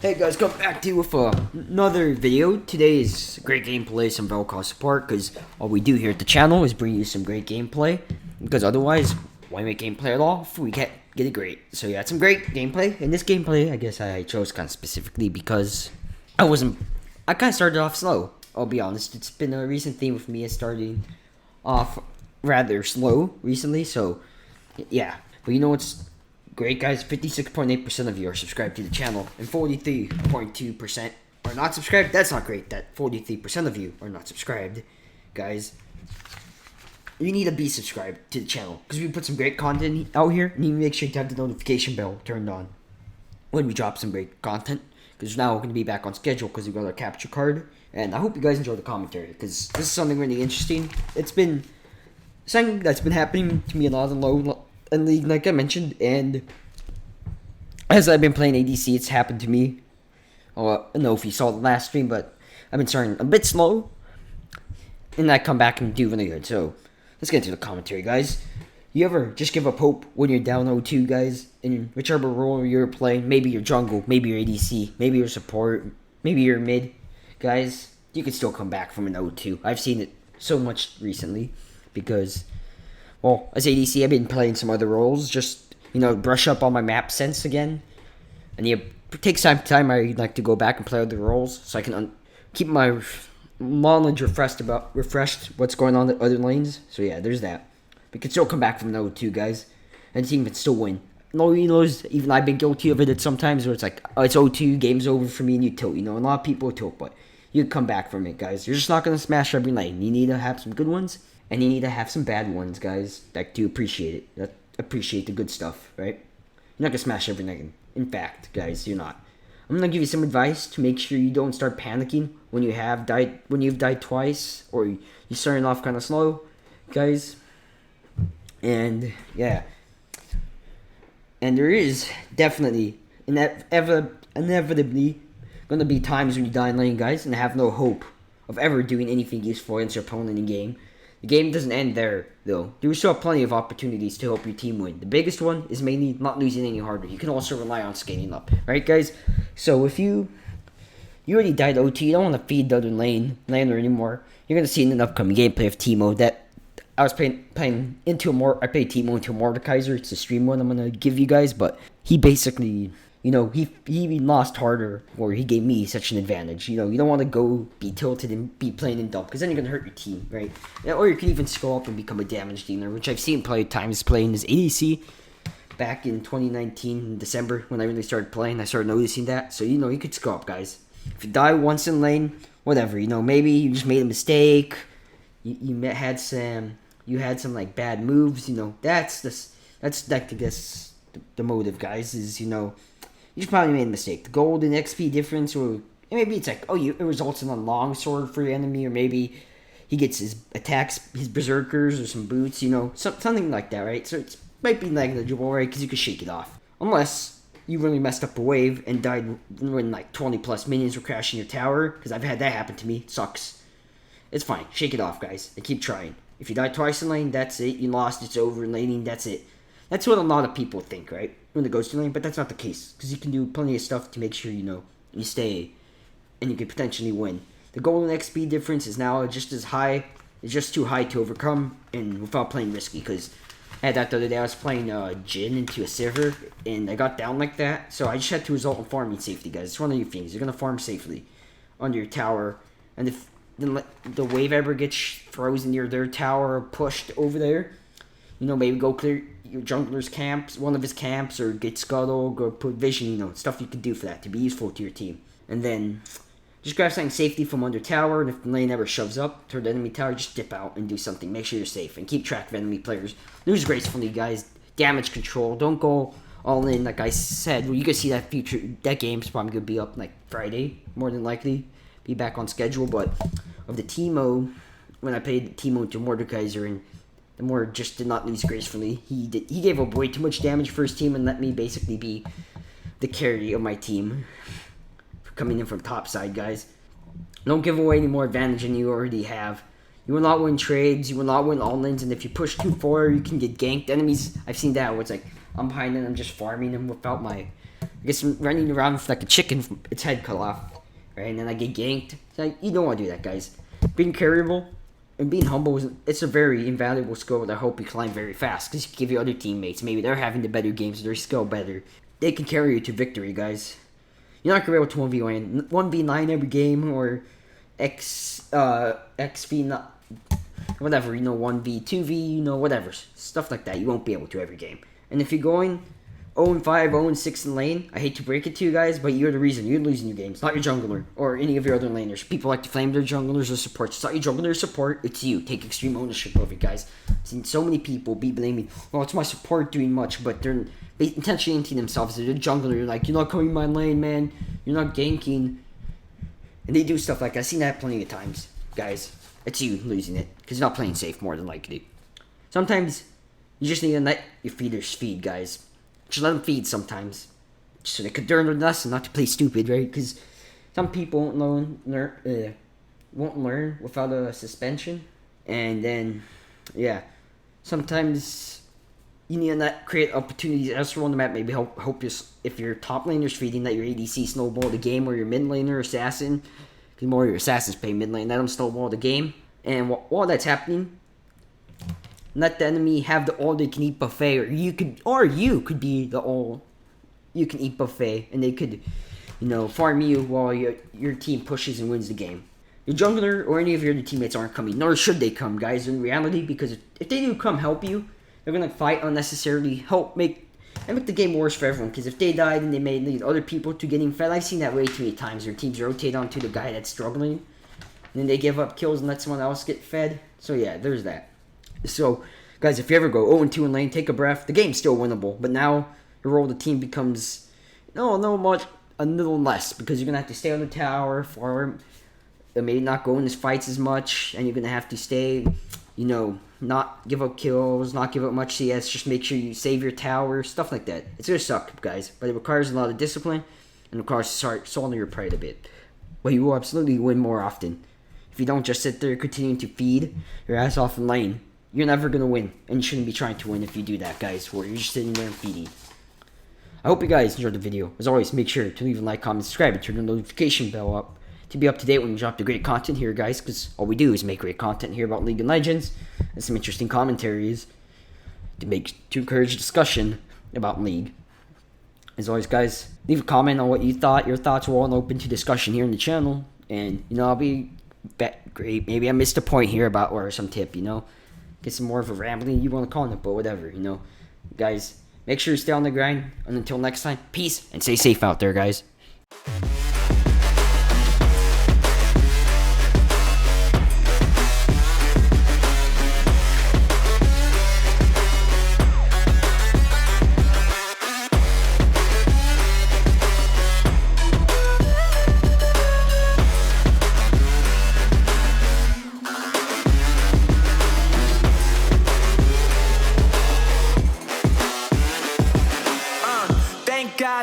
Hey guys, come back to you with another video. Today is great gameplay, some Velcro support, because all we do here at the channel is bring you some great gameplay, because otherwise, why make gameplay at all if we can't get it great? So yeah, it's some great gameplay, and this gameplay, I guess I chose kind of specifically because I kind of started off slow, I'll be honest. It's been a recent theme with me starting off rather slow recently, so yeah. But you know what's great, guys? 56.8% of you are subscribed to the channel, and 43.2% are not subscribed. That's not great. That 43% of you are not subscribed, guys. You need to be subscribed to the channel because we put some great content out here, and you make sure to have the notification bell turned on when we drop some great content. Because now we're going to be back on schedule because we got our capture card, and I hope you guys enjoy the commentary because this is something really interesting. It's been something that's been happening to me a lot in low in league, like I mentioned, and as I've been playing ADC, it's happened to me. I don't know if you saw the last stream, but I've been starting a bit slow, and I come back and do really good. So let's get into the commentary, guys. You ever just give up hope when you're down 0-2, guys, in whichever role you're playing? Maybe you're jungle, maybe you're ADC, maybe you're support, maybe you're mid, guys. You can still come back from an 0-2. I've seen it so much recently because, well, as ADC, I've been playing some other roles, just, brush up on my map sense again. And it takes time. I like to go back and play other roles so I can keep my knowledge refreshed what's going on in other lanes. So yeah, there's that. We can still come back from 0-2, guys, and the team can still win. No, even I've been guilty of it sometimes where it's like, oh, it's 0-2, game's over for me, and you tilt. A lot of people tilt, but you can come back from it, guys. You're just not going to smash every lane. You need to have some good ones, and you need to have some bad ones, guys, that do appreciate it, that appreciate the good stuff, right? You're not going to smash every lane. In fact, guys, you're not. I'm going to give you some advice to make sure you don't start panicking when you've died twice, or you're starting off kind of slow, guys. And yeah, and there is definitely inevitably going to be times when you die in lane, guys, and have no hope of ever doing anything useful against your opponent in game. The game doesn't end there, though. There are still plenty of opportunities to help your team win. The biggest one is mainly not losing any harder. You can also rely on scaling up, right, guys? So if you already died OT, you don't want to feed the other laner anymore. You're going to see in an upcoming gameplay of Teemo that I was playing into I played Teemo into a Mordekaiser. It's a stream one I'm going to give you guys, but he basically, he lost harder, or he gave me such an advantage. You don't want to go be tilted and be playing in dump, because then you're going to hurt your team, right? Or you can even scroll up and become a damage dealer, which I've seen plenty of times playing as ADC. Back in 2019, in December, when I really started playing, I started noticing that. So, you could scroll up, guys. If you die once in lane, whatever, maybe you just made a mistake. You had some like bad moves, that's like, I guess, the motive, guys, is, you just probably made a mistake. The gold and XP difference, or maybe it's like, it results in a long sword for your enemy, or maybe he gets his attacks, his berserkers, or some boots, something like that, right? So it might be negligible, right? Because you could shake it off. Unless you really messed up a wave and died when like 20 plus minions were crashing your tower, because I've had that happen to me. It sucks. It's fine. Shake it off, guys, and keep trying. If you die twice in lane, that's it. You lost. It's over in laning. That's it. That's what a lot of people think, right? When it goes to lane, but that's not the case, because you can do plenty of stuff to make sure you stay, and you can potentially win. The golden XP difference is now just as high. It's just too high to overcome, and without playing risky. Because I had that the other day. I was playing Jhin into a Sivir, and I got down like that. So I just had to result in farming safety, guys. It's one of your things. You're gonna farm safely under your tower, and if the wave ever gets frozen near their tower or pushed over there, maybe go clear your jungler's camps, one of his camps, or get scuttle, or put vision, stuff you could do for that to be useful to your team. And then just grab something safety from under tower, and if the lane ever shoves up toward the enemy tower, just dip out and do something. Make sure you're safe, and keep track of enemy players. Lose gracefully, guys. Damage control. Don't go all in, like I said. Well, you can see that game's probably going to be up like Friday, more than likely. Be back on schedule, but of the Teemo, when I played Teemo to Mordekaiser, and the Mord just did not lose gracefully. He gave up way too much damage for his team and let me basically be the carry of my team coming in from top side, guys. Don't give away any more advantage than you already have. You will not win trades. You will not win all lanes, and if you push too far, you can get ganked. Enemies, I've seen that where it's like I'm behind and I'm just farming them without my I guess I'm running around with like a chicken with its head cut off, right? And then I get ganked. So you don't want to do that, guys. Being carryable and being humble it's a very invaluable skill that I hope you climb very fast, because you can give your other teammates, maybe they're having the better games, their skill better, they can carry you to victory, guys. You're not gonna be able to 1v9 every game, or XV, whatever, 1v, 2v, whatever, stuff like that. You won't be able to every game. And if you're going 0-5, 0-6 in lane, I hate to break it to you guys, but you're the reason you're losing your games, not your jungler or any of your other laners. People like to flame their junglers or supports. It's not your jungler or support, it's you. Take extreme ownership of it, guys. I've seen so many people be blaming, well, it's my support doing much, but they're intentionally emptying themselves. They're the jungler, you're like, you're not coming my lane, man, you're not ganking. And they do stuff like that. I've seen that plenty of times, guys. It's you losing it, because you're not playing safe, more than likely. Sometimes, you just need to let your feeders feed, guys. Just let them feed sometimes, just so they could learn their lesson, not to play stupid, right? Because some people won't learn without a suspension. And then, yeah, sometimes you need to create opportunities elsewhere on the map. Maybe help if your top laner's feeding, that your ADC snowball the game, or your mid laner assassin, because more of your assassins play mid lane, let them snowball the game. And while that's happening, let the enemy have the all-they-can-eat buffet, or you could be the all-you-can-eat buffet, and they could, farm you while your team pushes and wins the game. Your jungler or any of your other teammates aren't coming, nor should they come, guys, in reality, because if they do come help you, they're gonna fight unnecessarily, help make the game worse for everyone. Because if they died, then they may lead other people to getting fed. I've seen that way too many times, where teams rotate onto the guy that's struggling, and then they give up kills and let someone else get fed. So yeah, there's that. So, guys, if you ever go 0-2 in lane, take a breath. The game's still winnable, but now your role of the team becomes a little less, because you're gonna have to stay on the tower, farm, maybe not go in these fights as much, and you're gonna have to stay, not give up kills, not give up much CS. Just make sure you save your tower, stuff like that. It's gonna suck, guys, but it requires a lot of discipline, and it requires swallowing your pride a bit. But you will absolutely win more often if you don't just sit there continuing to feed your ass off in lane. You're never going to win, and you shouldn't be trying to win if you do that, guys, where you're just sitting there and feeding. I hope you guys enjoyed the video. As always, make sure to leave a like, comment, subscribe, and turn the notification bell up to be up to date when we drop the great content here, guys, because all we do is make great content here about League of Legends and some interesting commentaries to encourage discussion about League. As always, guys, leave a comment on what you thought. Your thoughts were all open to discussion here on the channel, and, I'll be great. Maybe I missed a point here or some tip, Get some more of a rambling, you want to call it, but whatever, Guys, make sure you stay on the grind, and until next time, peace, and stay safe out there, guys.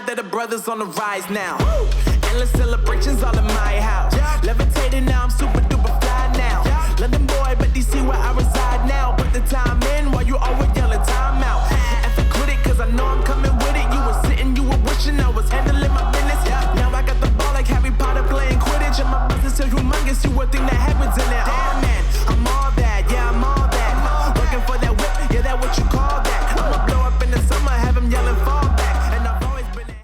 That the brothers on the rise now. Endless celebrations all in my house. Levitating now, I'm super duper fly now. London boy, but they see where I reside now. Put the time in while you always